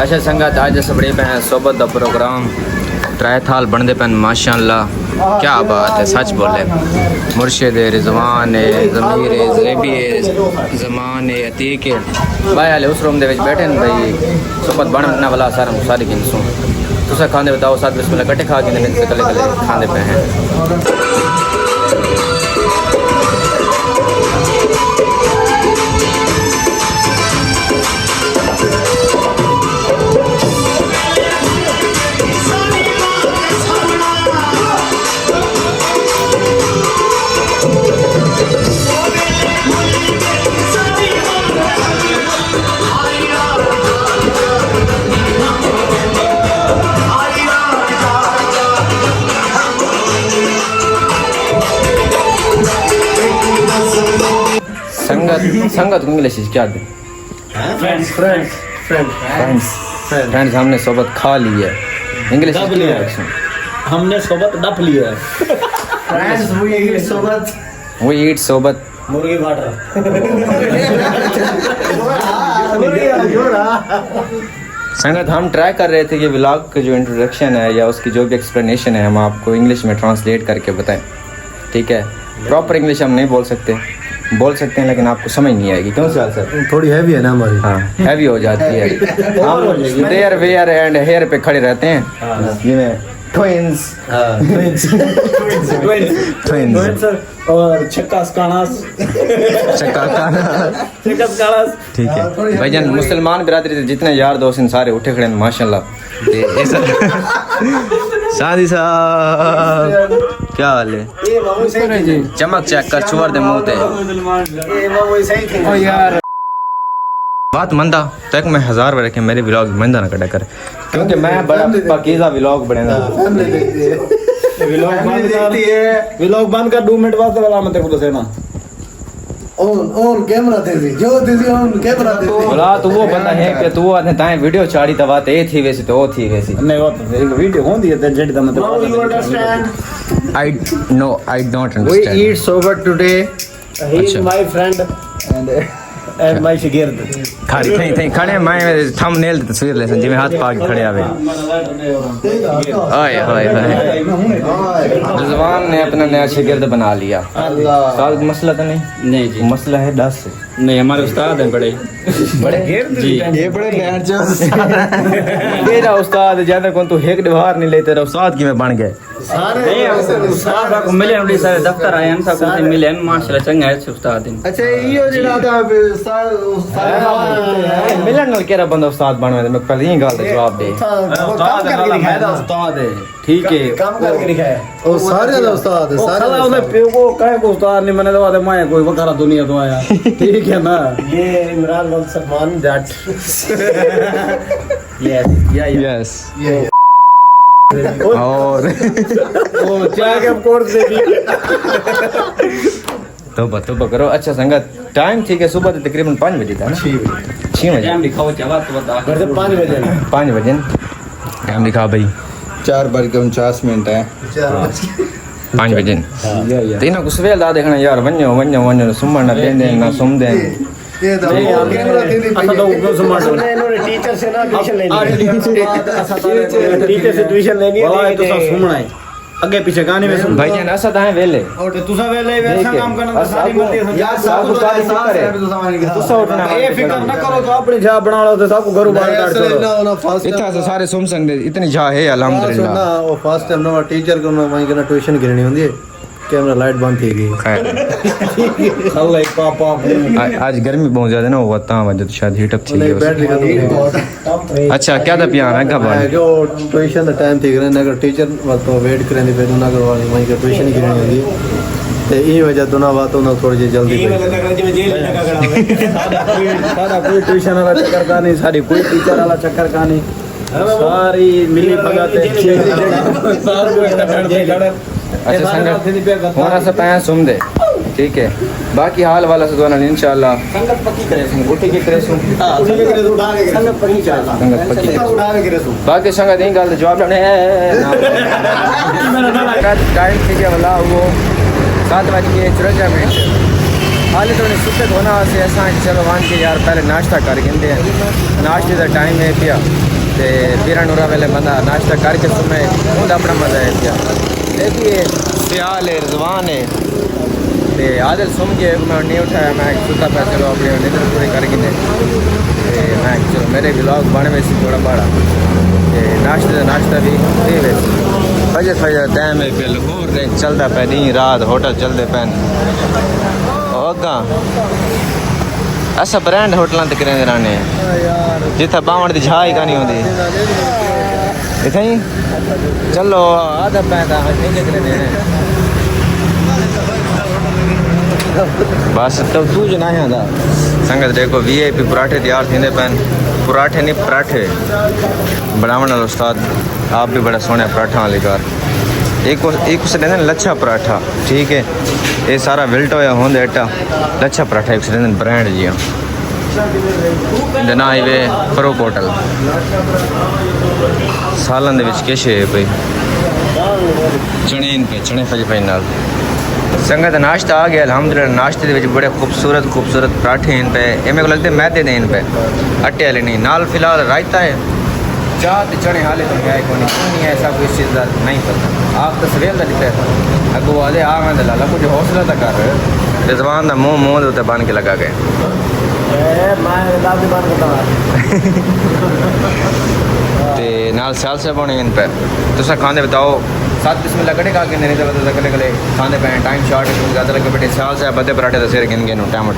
अच्छा संगत आज सबड़े पे सोबत दा प्रोग्राम ट्राई थाल बनते पे माशाअल्लाह क्या बात है सच बोले मुर्शिद है रिजवान है ज़मीर है ज़ेबी है ज़मान है अतीक है भाई हाले उस रूम दे बैठे न भाई सोबत बनने वाला सारा सारी गिनसूँ तुसा खाने बताओ साथ बिस्मिल्लाह कट्टे खा के कले कले खाने पे हैं। संगत इंग्लिश क्या दे फ्रेंड्स हमने सोबत खा ली है इंग्लिश हमने सोबत डप लिया है फ्रेंड्स we eat सोबत मुर्गी बाटर संगत हम ट्राई कर रहे थे कि व्लॉग का जो इंट्रोडक्शन है या उसकी जो भी एक्सप्लेनेशन है हम आपको इंग्लिश में ट्रांसलेट करके बताएं ठीक है। प्रॉपर इंग्लिश हम नहीं बोल सकते हैं लेकिन आपको समझ नहीं आएगी क्यों सर थोड़ी हैवी है ना हमारी। हाँ हैवी हो जाती है हम देयर वेयर एंड हेयर पे खड़े रहते हैं जिन्हें ट्विंस और छक्कास कानास ठीक है भाईजान मुसलमान बिरादरी से जितने यार दोस्त इन सारे उठे खड़े हैं माशाल्लाह। शादी साहब क्या हाल है चमक चेक कर चुवर दे मुंह ते यार बात मंदा तक मैं 1000 बार रखे मेरे व्लॉग मंदा ना कटा कर क्योंकि मैं बड़ा पाकीज़ा व्लॉग बनेगा व्लॉग बंद कर 2 मिनट बाद वाला मत बोलो सेना ऑन कैमरा तेजी जो तेजी ऑन कैमरा तेजी बोला तो वो बंदा है कि तू आने ताए वीडियो चाड़ी तवा ते थी वैसी तो वो थी वैसी नहीं वो तो वीडियो होंदी है जेड दा मतलब you understand I don't we understand eat soba today he is my friend and my shagird खड़ी थे खड़े मैं थंबनेल की तस्वीर ले जिਵੇਂ हाथ पाक खड़े आवे ओए ओए रिजवान ने अपना नया शागिर्द बना लिया साल मसला तो नहीं जी मसला है 10 नहीं हमारे उस्ताद हैं बड़े जी ये बड़े बैठ जा तेरा उस्ताद ज्यादा कौन तू एक बाहर नहीं ले तेरा उस्ताद की में बन गए सारे उस्ताद को मिले हम सारे दफ्तर आए हैं सब कुछ मिले हैं माशाल्लाह चंगा है उस्ताद हैं। अच्छा यो जेड़ा दा मिलन नाल केरा बंदा उस्ताद बनवे मैं पहले ही गल दा जवाब दे काम करके दिखाया उस्ताद है ठीक है काम करके दिखाया ओ सारे दा उस्ताद है सारे साला उसने पे को काहे को उस्ताद नहीं मैंने दवा दे मैं कोई वखारा दुनिया तो आया ठीक है ना ये इमरान बिन सलमान दैट यस और वो चाय के कोर्स से भी तो करो। अच्छा संगत टाइम ठीक है सुबह तकरीबन 5 बजे था ना 6 बजे टाइम लिखा हो जवाब तो बता घर से 5 बजे 5 बजे टाइम लिखा भाई 4:49 है 5 बजे तीनों कुछ वेल दा देखना यार वन्यो सुमन ना देंदे ना सुम दे ये तो कैमरा तेजी अच्छा तो वो समाज इन्होंने टीचर से ना ट्यूशन लेनी टीचर से ट्यूशन लेनी है वाला तो सब सुनना है आगे पीछे गाने में सुन भाई जान ऐसा है वेले और तू सब वेले वैसा काम करना तो सारी मत यार सब उस्ताद सारे तू उठना ये फिक्र ना करो तो अपनी जा बना लो तो सबको घरों बाहर काट छोड़ो ना फर्स्ट इतना से सारे सुम संग इतनी जा है अल्हम्दुलिल्लाह ना वो फर्स्ट टाइम ना टीचर को ना वहीं के ट्यूशन गिरनी होंदी है कैमरा लाइट बंद थी गई खैर अल्लाह पापा आज गर्मी बहुत ज्यादा ना हुआ ता वजह तो शायद हीट अप थी नहीं बैटरी का तो अच्छा क्या था पियान है कब जो ट्यूशन का टाइम थी गए अगर टीचर वक्त वेट करेंदी पे ना करवानी वहीं के ट्यूशन ही गिरनी होंदी ते ई वजह तो ना बात ना थोड़ी जी जल्दी सारा कोई ट्यूशन वाला चक्कर का नहीं सारी कोई टीचर वाला चक्कर का नहीं सारी मिली भगत अच्छा संगत होना से पैसा सुम दे ठीक है बाकी हाल वाला से दोना इंशाल्लाह संगत पक्की करे उठी के करे सुन संगत पक्की चला संगत पक्की बाकी संगत नहीं गल जवाब लेने टाइम ठीक है वाला वो 7:54 हाल तो सुबह होना से ऐसा चलो वन के यार पहले नाश्ता कर गिनते हैं नाश्ते का टाइम है पिया ते पीरा नूरा वेले बंदा नाश्ता करके समय उनका अपना मजा है क्या देखिए सियाल है रिजवान है ते आदिल सुम के मैं नहीं उठाया मैं सुता पे चलो अपनी नींद पूरी करके मैं चलो मेरे व्लॉग बने वैसे थोड़ा बड़ा ते नाश्ता भी दे वैसे फजर टाइम है पे लाहौर दे चलता पे दिन रात होटल चलते पैन अगा ऐसा ब्रांड होटलों तक रहने रहने जिथे बावण की झाई का नहीं होती इतना ही चलो आधा पैदा बस तो तू जो ना आता संगत देखो VIP पराठे तैयार थी पैन पराठे नहीं पराठे बनावन वाला उस्ताद आप भी बड़ा सोने पराठा वाली कार एक उसे देते लच्छा पराठा ठीक है ये सारा विल्ट होया होंगे एटा लच्छा पराठा एक देते ब्रांड जी ना हाईवे फरूक होटल सालन दे विच किश है भाई चने फज पे नाल संगत नाश्ता आ गया अल्हम्दुलिल्लाह नाश्ते दे विच बड़े खूबसूरत पराठे इन पे ये मेरे को लगते मैदे दे इन पे आटे वाले नहीं नाल फिलहाल रायता है चाह ते चने हाले तो है कोई नहीं ऐसा कोई चीज़ का नहीं पता आप तो सवेल का दिखता है अगो आदे आ मैं लाला कुछ हौसला तो कर रिजवान का मुँह उत्ते बन के लगा गए ते नाल स्याल से बने इन पे तुसा खाने बताओ 7 बिस्मिल्लाह कड़े खा के नहीं तो कले खाने पे टाइम शॉर्ट है ज़्यादा लगे बेटे स्याल से बदे पराठे तो सिर गिन गिन टाइम